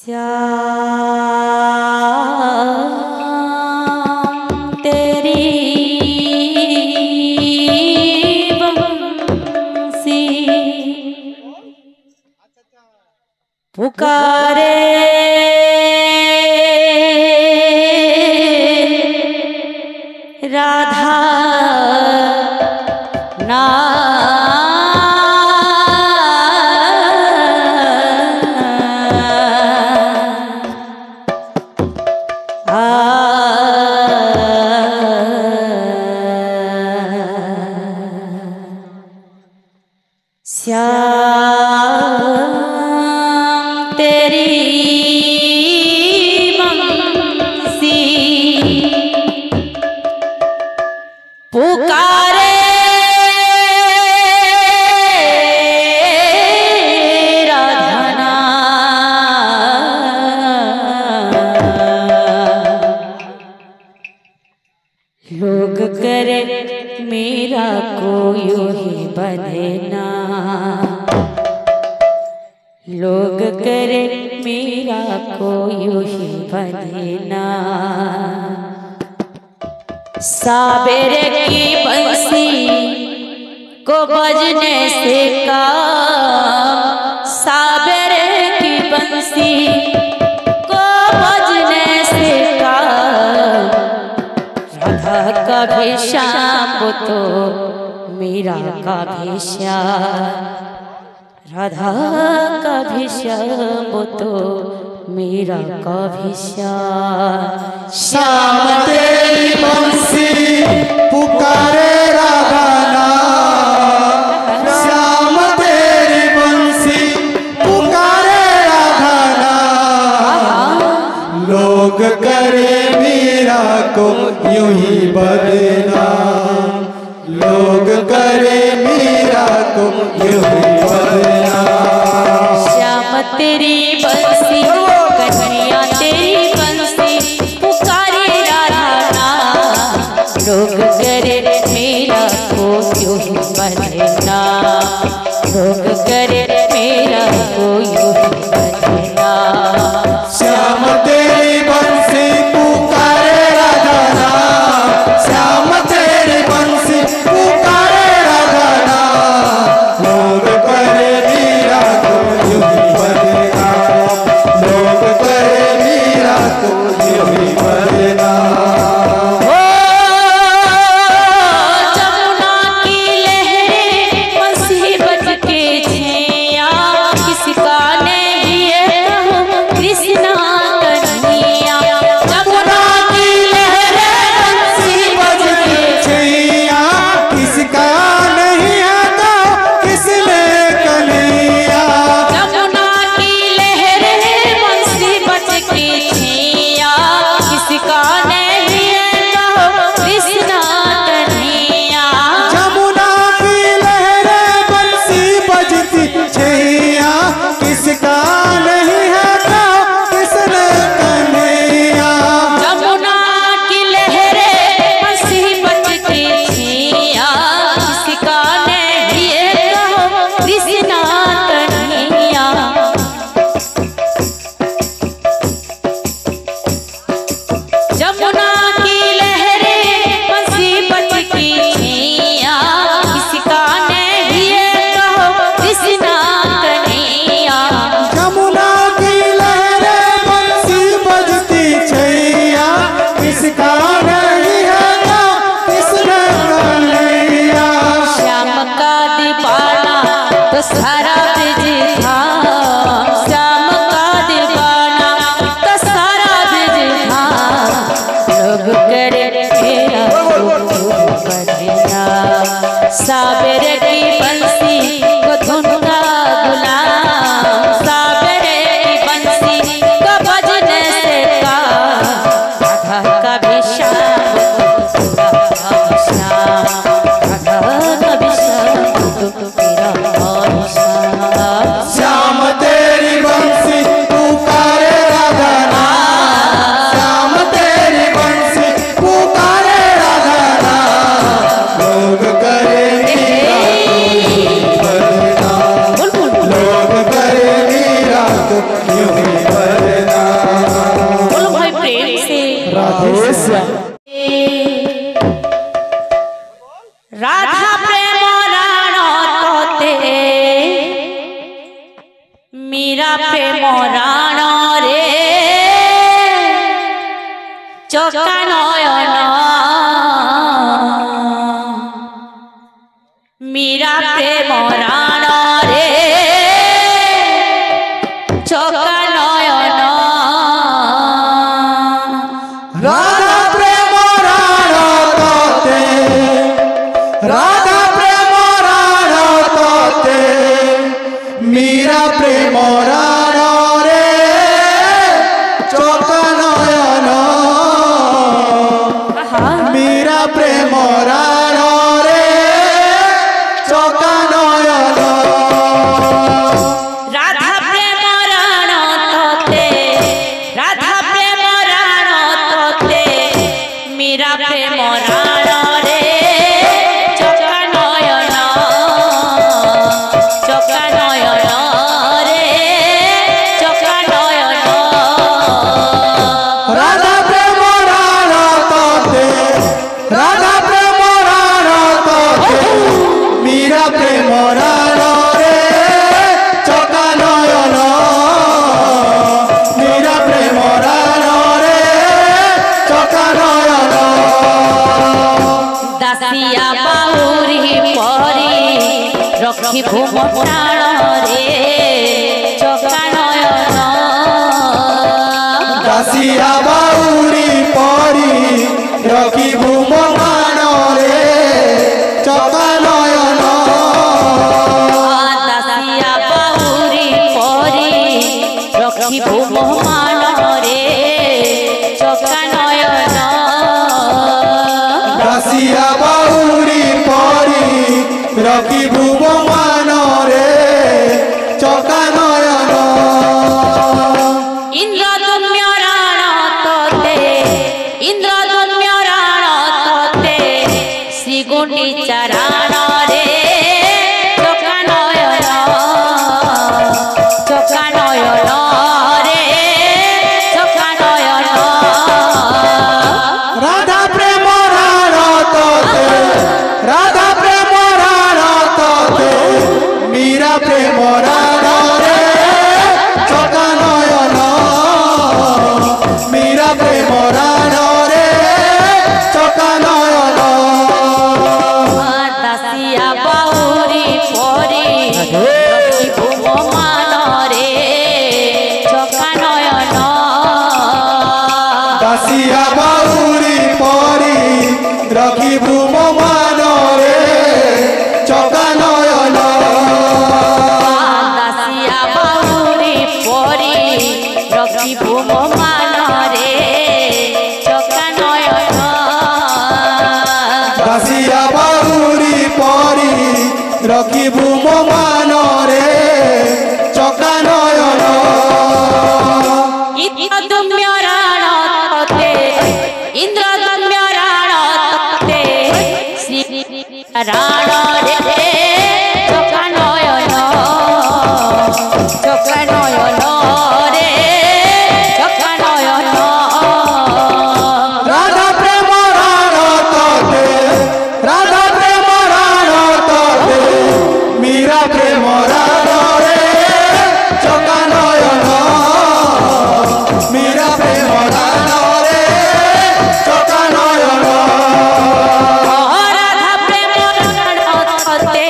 श्याम तेरी बंसी पुकारे राधा ना श्याम तेरी बंसी पुकारे राधा लोग करे मेरा कोई ही बने लोग करे मेरा कोई ही बने साबेरे की बंसी को बजने से काम साबेरे की बंसी को बजने से काम राधा का भी श्याम तो मीरा का भी श्याम राधा का भी श्याम तो मीरा का भी श्याम श्याम तेरी बंसी पुकारे राधा नाम श्याम तेरी बंसी पुकारे राधा नाम लोग करे मीरा को यूं ही बदनाम लोग करे मीरा को यूं ही बदनाम श्याम तेरी बंसी कन्हैया तेरी बंसी पुकारे राधा नाम लोग करे मेरा को यूं ही बदनाम लोग करे मेरा को यूं ही बदनाम श्याम तेरी बंसी पुकारे राधा नाम श्याम तेरी बंसी पुकारे राधा नाम लोग करे मीरा को यूं ही बदनाम लोग करे मीरा को यूं ही बदनाम जमुना की लहरें मुसीबत के छैया किसका नहीं है कृष्णा कन्हैया जमुना की लहरें मुसीबत के छैया किसका नहीं है तो किसने कन्हैया जमुना की लहरें मुसीबत के छैया किसका नहीं है कृष्णा कन्हैया जमुना की लहरें बंसी बजती छैया किसका नहीं है तो किसने कन्हैया जमुना की लहरें मुसीबत के छैया किसका नहीं है कृष्णा कन्हैया जमुना की लहरें मुसीबत की छैया किसका नहीं है कृष्णा कन्हैया जमुना की लहरें बंसी बजती छैया किसका नहीं है तो किसने कन्हैया श्याम का दीवाना तो सारा ब्रज धाम श्याम का दीवाना तो सारा ब्रज धाम लोग करे मेरा बदनाम साबेरे की बंसी को धुन का गुलाम साबेरे की बंसी को बजने से काम राधा का भी श्याम राधा का श्याम राधा का भी श्याम तो मेरा और श्याम श्याम तेरी बंसी पुकारे राधा नाम श्याम तेरी बंसी पुकारे राधा नाम लोग करे मीरा को यूं ही बदनाम लोग करे मीरा को यूं ही बदनाम राधे श्याम। राधा प्रेम राण तोते मीरा प्रेम राण रे चका नयन मीरा प्रेम राण रे चका नयन राधा प्रेम राण तोते राधा प्रेम राण तोते मीरा प्रेम राण रे चका नयन मीरा प्रेम राण रे चका नयन राधा प्रेम राण तोते राधा प्रेम राण तोते मीरा प्रेम राण रे चका नयन रे चका नयन राधा प्रेम राण तोते राधा प्रेम राण तोते मीरा प्रेम राण रे चका नयन मीरा प्रेम राण रे चका नयन दासिया बाहुरी परी रखी भूम प्राण रे चका नयन दासिया बाउरी परी रखी भूम मान रे चका नयन दासिया बाहुरी परी रखी भूम मान रे चका नयन दासिया बाउरी परी रखी भूम मान रे चका नयन इंद्रदुम्य राण तोते इंद्रदुम्य राण तोते श्री गुंडीचा राण रे चका नयन रे चका नयन राधा प्रेम राण तोते राधा प्रेम राण तोते मीरा प्रेम राण रे चका नयन मीरा प्रेम राण रे चका नयन दासिया बाहुरी परी रखी भूम मान रे चका नयन दासिया बाउरी परी रखी भूम मान रे चका नयन दासिया बाहुरी परी रखी भूम मान रे चका नयन दासिया बाउरी परी रखी भूम मान रे चका नयन इंद्रदुम्य राण तोते इंद्रदुम्य राण तोते श्री राण रे चका नयन रे चका नयन राधा प्रेम राण तोते राधा प्रेम राण तोते मीरा प्रेम राण रे चका नयन मीरा प्रेम राण रे चका नयन राधा प्रेम राण तोते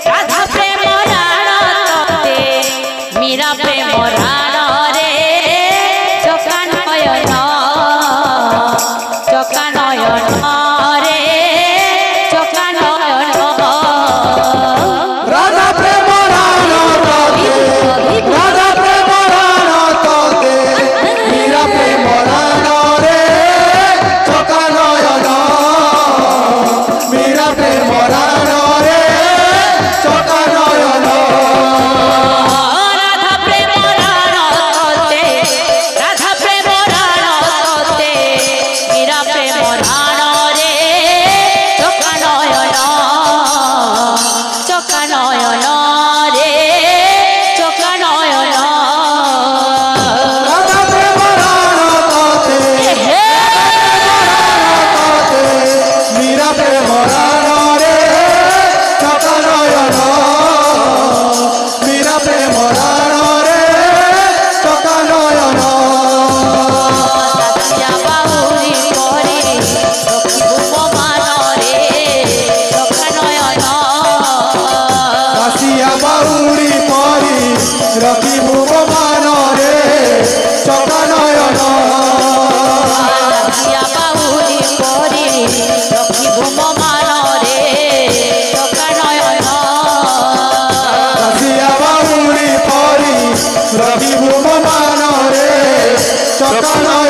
राधा प्रेम राण तोते मीरा प्रेम रखिबु मो मानरे चकानयन रसिया बाहुली परी रखिबु मो मानरे चकानयन रसिया बाहुली परी रखिबु मो मानरे चकानयन